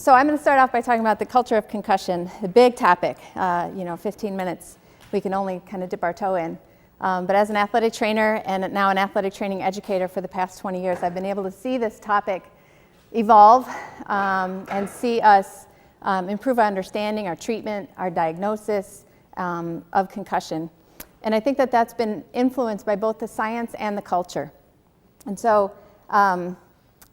So I'm going to start off by talking about the culture of concussion, the big topic. 15 minutes, we can only kind of dip our toe in. But as an athletic trainer and now an athletic training educator for the past 20 years, I've been able to see this topic evolve and see us improve our understanding, our treatment, our diagnosis of concussion. And I think that that's been influenced by both the science and the culture. And so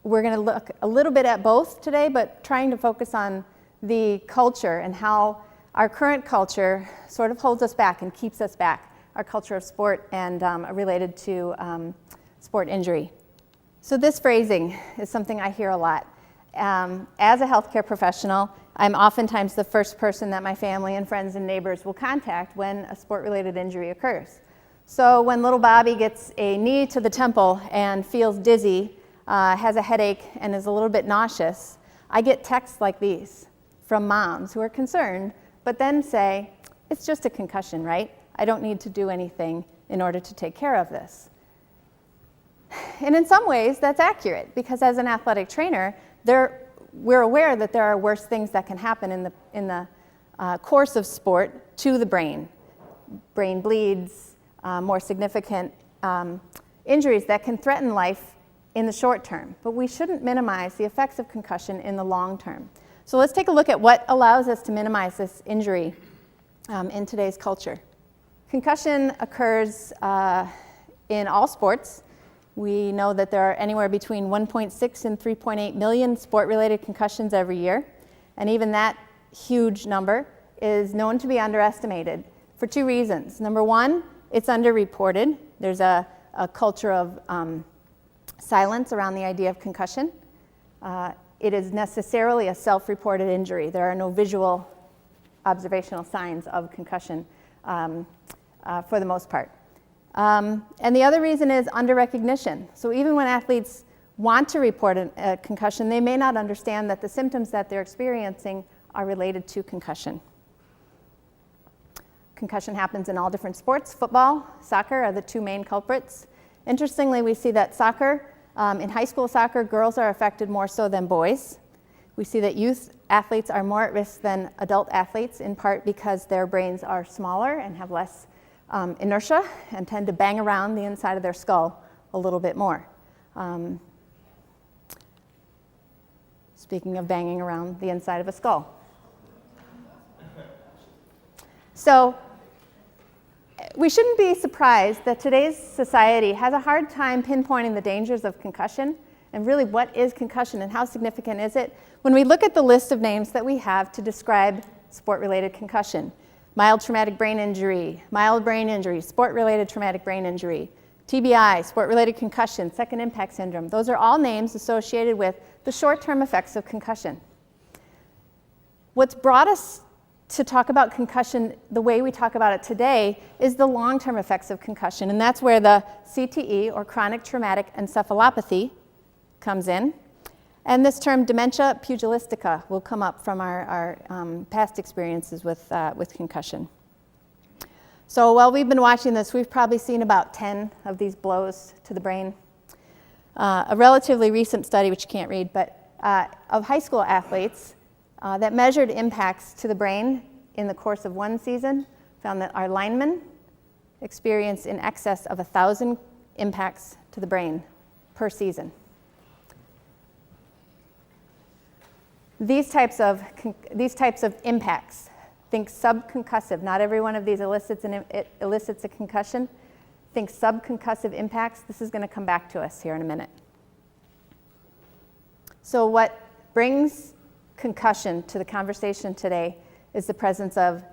we're going to look a little bit at both today, but trying to focus on the culture and how our current culture sort of holds us back and keeps us back, our culture of sport and related to sport injury. So this phrasing is something I hear a lot. As a healthcare professional, I'm oftentimes the first person that my family and friends and neighbors will contact when a sport-related injury occurs. So when little Bobby gets a knee to the temple and feels dizzy, has a headache, and is a little bit nauseous, I get texts like these from moms who are concerned, but then say, it's just a concussion, right? I don't need to do anything in order to take care of this. And in some ways, that's accurate, because as an athletic trainer, we're aware that there are worse things that can happen in the course of sport to the brain. Brain bleeds, more significant injuries that can threaten life in the short term. But we shouldn't minimize the effects of concussion in the long term. So let's take a look at what allows us to minimize this injury in today's culture. Concussion occurs in all sports. We know that there are anywhere between 1.6 and 3.8 million sport-related concussions every year. And even that huge number is known to be underestimated for two reasons. Number one, it's underreported. There's a culture of silence around the idea of concussion. It is necessarily a self-reported injury. There are no visual observational signs of concussion for the most part. And the other reason is under-recognition. So even when athletes want to report a concussion, they may not understand that the symptoms that they're experiencing are related to concussion. Concussion happens in all different sports. Football, soccer are the two main culprits. Interestingly, we see that in high school soccer, girls are affected more so than boys. We see that youth athletes are more at risk than adult athletes, in part because their brains are smaller and have less inertia and tend to bang around the inside of their skull a little bit more. Speaking of banging around the inside of a skull. So we shouldn't be surprised that today's society has a hard time pinpointing the dangers of concussion and really what is concussion and how significant is it when we look at the list of names that we have to describe sport-related concussion. Mild traumatic brain injury, mild brain injury, sport-related traumatic brain injury, TBI, sport-related concussion, second impact syndrome. Those are all names associated with the short-term effects of concussion. What's brought us to talk about concussion the way we talk about it today is the long-term effects of concussion, and that's where the CTE, or chronic traumatic encephalopathy, comes in. And this term dementia pugilistica will come up from our past experiences with concussion. So while we've been watching this, we've probably seen about 10 of these blows to the brain. A relatively recent study, which you can't read, but of high school athletes that measured impacts to the brain in the course of one season found that our linemen experienced in excess of 1,000 impacts to the brain per season. These types of impacts, think subconcussive. Not every one of these elicits a concussion. Think subconcussive impacts. This is going to come back to us here in a minute. So what brings concussion to the conversation today is the presence of,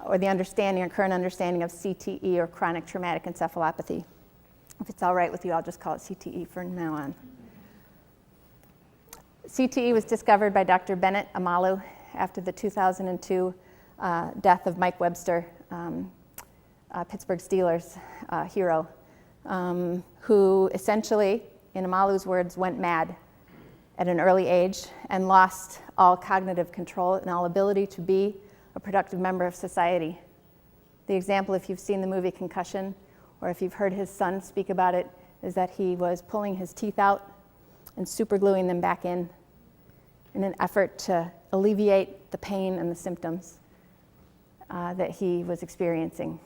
or the understanding or current understanding of CTE, or chronic traumatic encephalopathy. If it's all right with you, I'll just call it CTE from now on. CTE was discovered by Dr. Bennett Amalu after the 2002 death of Mike Webster, Pittsburgh Steelers hero, who essentially, in Amalu's words, went mad at an early age and lost all cognitive control and all ability to be a productive member of society. The example, if you've seen the movie Concussion, or if you've heard his son speak about it, is that he was pulling his teeth out and super gluing them back in in an effort to alleviate the pain and the symptoms that he was experiencing.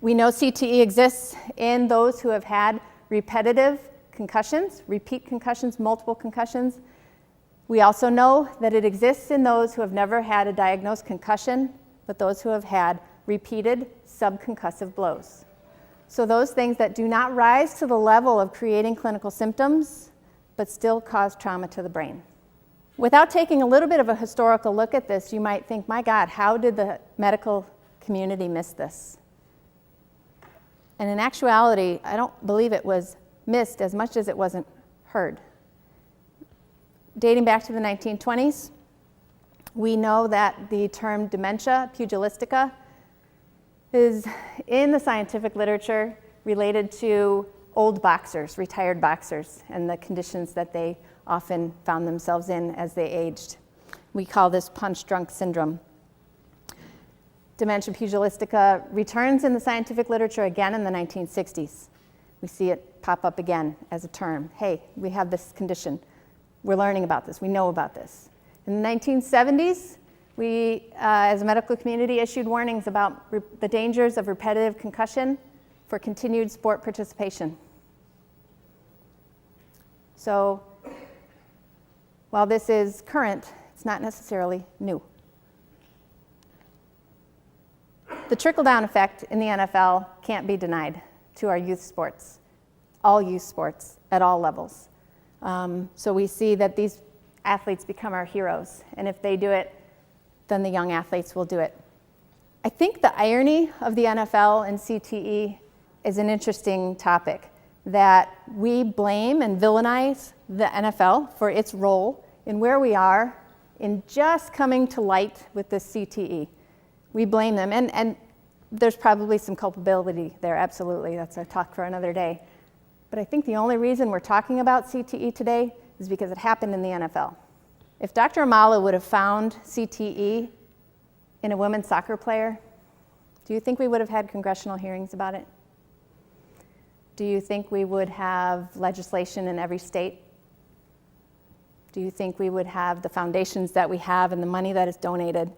We know CTE exists in those who have had repetitive concussions, repeat concussions, multiple concussions. We also know that it exists in those who have never had a diagnosed concussion, but those who have had repeated subconcussive blows. So those things that do not rise to the level of creating clinical symptoms, but still cause trauma to the brain. Without taking a little bit of a historical look at this, you might think, my God, how did the medical community miss this? And in actuality, I don't believe it was missed as much as it wasn't heard. Dating back to the 1920s, we know that the term dementia pugilistica is in the scientific literature related to old boxers, retired boxers, and the conditions that they often found themselves in as they aged. We call this punch-drunk syndrome. Dementia pugilistica returns in the scientific literature again in the 1960s. We see it pop up again as a term. Hey, we have this condition. We're learning about this. We know about this. In the 1970s, we, as a medical community, issued warnings about the dangers of repetitive concussion for continued sport participation. So, while this is current, it's not necessarily new. The trickle-down effect in the NFL can't be denied to our youth sports, all youth sports at all levels. So we see that these athletes become our heroes, and if they do it, then the young athletes will do it. I think the irony of the NFL and CTE is an interesting topic, that we blame and villainize the NFL for its role in where we are in just coming to light with this CTE. We blame them, and there's probably some culpability there, absolutely. That's a talk for another day. But I think the only reason we're talking about CTE today is because it happened in the NFL. If Dr. Amala would have found CTE in a women's soccer player, do you think we would have had congressional hearings about it? Do you think we would have legislation in every state? Do you think we would have the foundations that we have and the money that is donated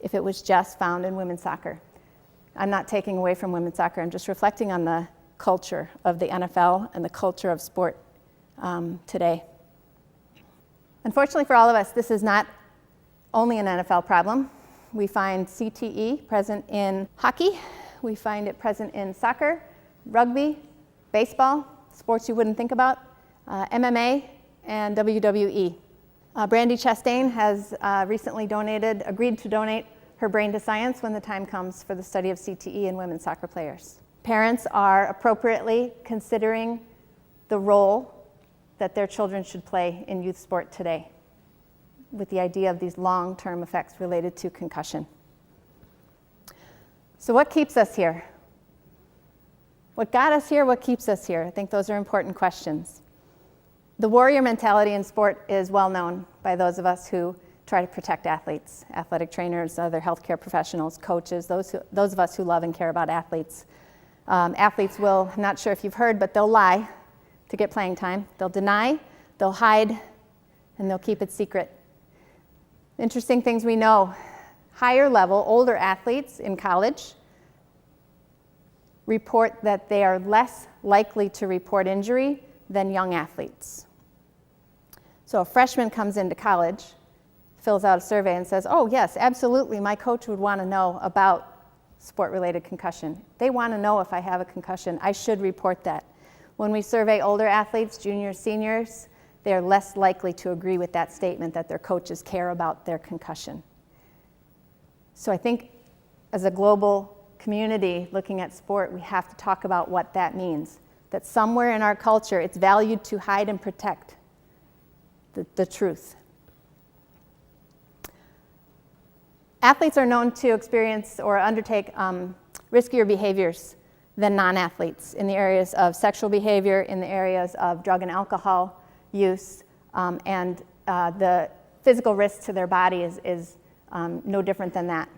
if it was just found in women's soccer? I'm not taking away from women's soccer. I'm just reflecting on the culture of the NFL and the culture of sport today. Unfortunately for all of us, this is not only an NFL problem. We find CTE present in hockey. We find it present in soccer, rugby, baseball, sports you wouldn't think about, MMA, and WWE. Brandy Chastain has recently agreed to donate her brain to science when the time comes for the study of CTE in women's soccer players. Parents are appropriately considering the role that their children should play in youth sport today, with the idea of these long-term effects related to concussion. So what keeps us here? What got us here? What keeps us here? I think those are important questions. The warrior mentality in sport is well known by those of us who try to protect athletes, athletic trainers, other healthcare professionals, coaches, those of us who love and care about athletes. Athletes will, I'm not sure if you've heard, but they'll lie to get playing time. They'll deny, they'll hide, and they'll keep it secret. Interesting things we know. Higher level, older athletes in college report that they are less likely to report injury than young athletes. So a freshman comes into college, fills out a survey and says, oh yes, absolutely, my coach would want to know about sport-related concussion. They want to know if I have a concussion. I should report that. When we survey older athletes, juniors, seniors, they are less likely to agree with that statement that their coaches care about their concussion. So I think as a global community looking at sport, we have to talk about what that means. That somewhere in our culture, it's valued to hide and protect the truth. Athletes are known to experience or undertake riskier behaviors than non-athletes in the areas of sexual behavior, in the areas of drug and alcohol use, and the physical risk to their body is no different than that.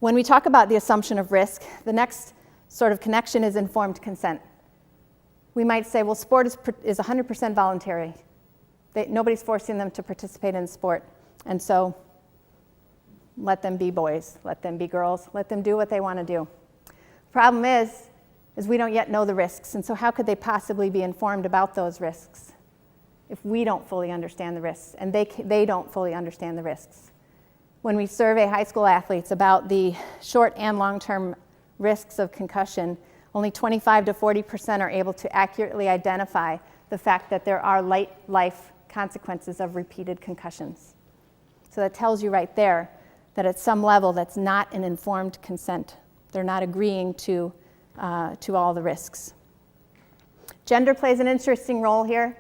When we talk about the assumption of risk, the next sort of connection is informed consent. We might say, well, sport is 100% voluntary. Nobody's forcing them to participate in sport. And so let them be boys, let them be girls, let them do what they want to do. Problem is we don't yet know the risks, and so how could they possibly be informed about those risks if we don't fully understand the risks, and they don't fully understand the risks? When we survey high school athletes about the short and long-term risks of concussion, only 25 to 40% are able to accurately identify the fact that there are life consequences of repeated concussions. So that tells you right there that at some level that's not an informed consent. They're not agreeing to all the risks. Gender plays an interesting role here.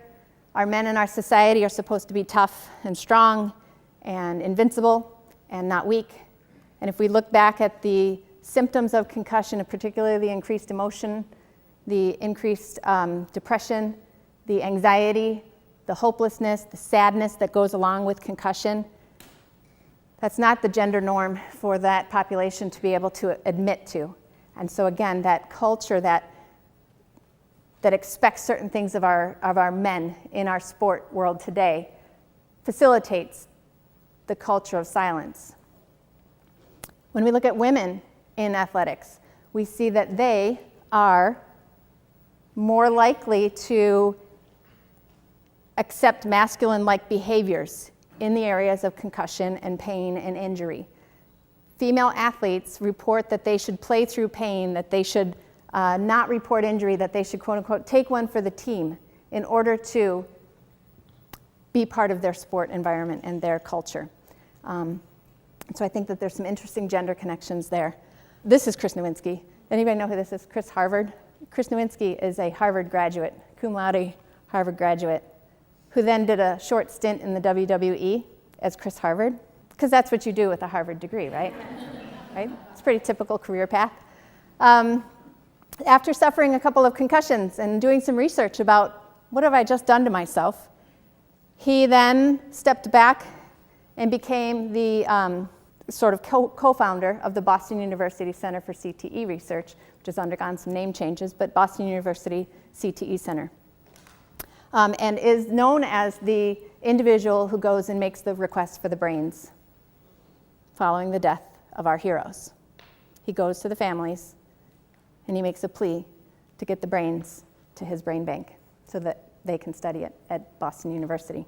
Our men in our society are supposed to be tough and strong and invincible and not weak. And if we look back at the symptoms of concussion, and particularly the increased emotion, the increased depression, the anxiety, the hopelessness, the sadness that goes along with concussion, that's not the gender norm for that population to be able to admit to. And so again, that culture that expects certain things of our men in our sport world today facilitates the culture of silence. When we look at women in athletics, we see that they are more likely to accept masculine-like behaviors in the areas of concussion and pain and injury. Female athletes report that they should play through pain, that they should not report injury, that they should, quote unquote, take one for the team in order to be part of their sport environment and their culture. So I think that there's some interesting gender connections there. This is Chris Nowinski. Anybody know who this is? Chris Harvard. Chris Nowinski is a Harvard graduate, cum laude Harvard graduate, who then did a short stint in the WWE as Chris Harvard, because that's what you do with a Harvard degree, right? Right? It's a pretty typical career path. After suffering a couple of concussions and doing some research about what have I just done to myself, he then stepped back and became the sort of co-founder of the Boston University Center for CTE Research, which has undergone some name changes, but Boston University CTE Center. And is known as the individual who goes and makes the request for the brains following the death of our heroes. He goes to the families and he makes a plea to get the brains to his brain bank so that they can study it at Boston University.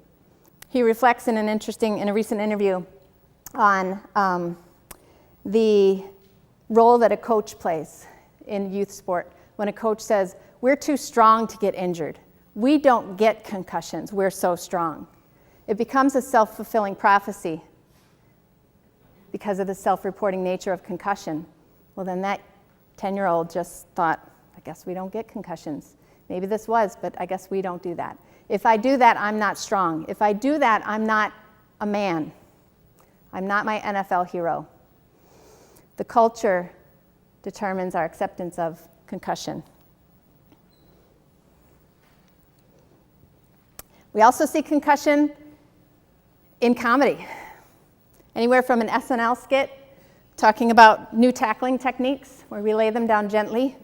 He reflects in a recent interview on the role that a coach plays in youth sport. When a coach says, "We're too strong to get injured. We don't get concussions. We're so strong." It becomes a self-fulfilling prophecy because of the self-reporting nature of concussion. Well, then that 10-year-old just thought, I guess we don't get concussions. Maybe this was, but I guess we don't do that. If I do that, I'm not strong. If I do that, I'm not a man. I'm not my NFL hero. The culture determines our acceptance of concussion. We also see concussion in comedy. Anywhere from an SNL skit talking about new tackling techniques where we lay them down gently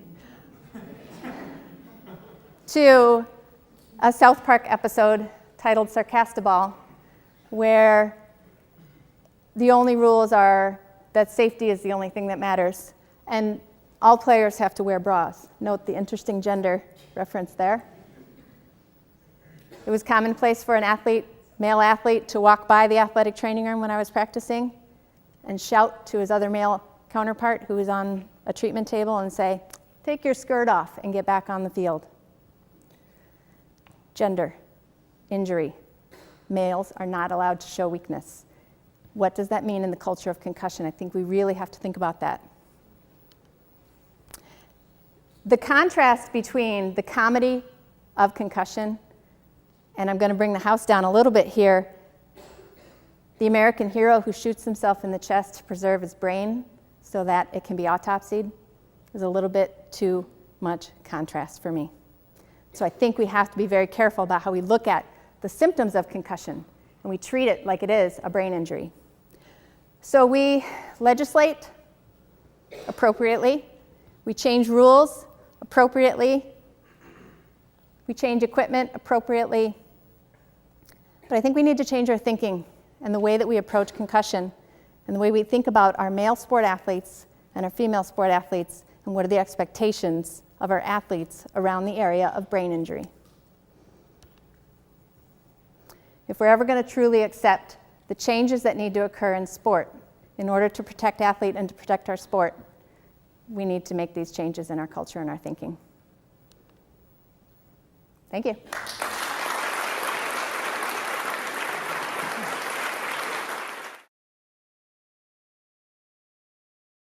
to a South Park episode titled Sarcastaball, where the only rules are that safety is the only thing that matters, and all players have to wear bras. Note the interesting gender reference there. It was commonplace for an male athlete, to walk by the athletic training room when I was practicing and shout to his other male counterpart who was on a treatment table and say, "Take your skirt off and get back on the field." Gender, injury. Males are not allowed to show weakness. What does that mean in the culture of concussion? I think we really have to think about that. The contrast between the comedy of concussion, and I'm going to bring the house down a little bit here, the American hero who shoots himself in the chest to preserve his brain so that it can be autopsied, is a little bit too much contrast for me. So I think we have to be very careful about how we look at the symptoms of concussion, and we treat it like it is a brain injury. So we legislate appropriately, we change rules appropriately, we change equipment appropriately, But I think we need to change our thinking and the way that we approach concussion and the way we think about our male sport athletes and our female sport athletes and what are the expectations of our athletes around the area of brain injury. If we're ever going to truly accept the changes that need to occur in sport in order to protect athletes and to protect our sport, we need to make these changes in our culture and our thinking. Thank you.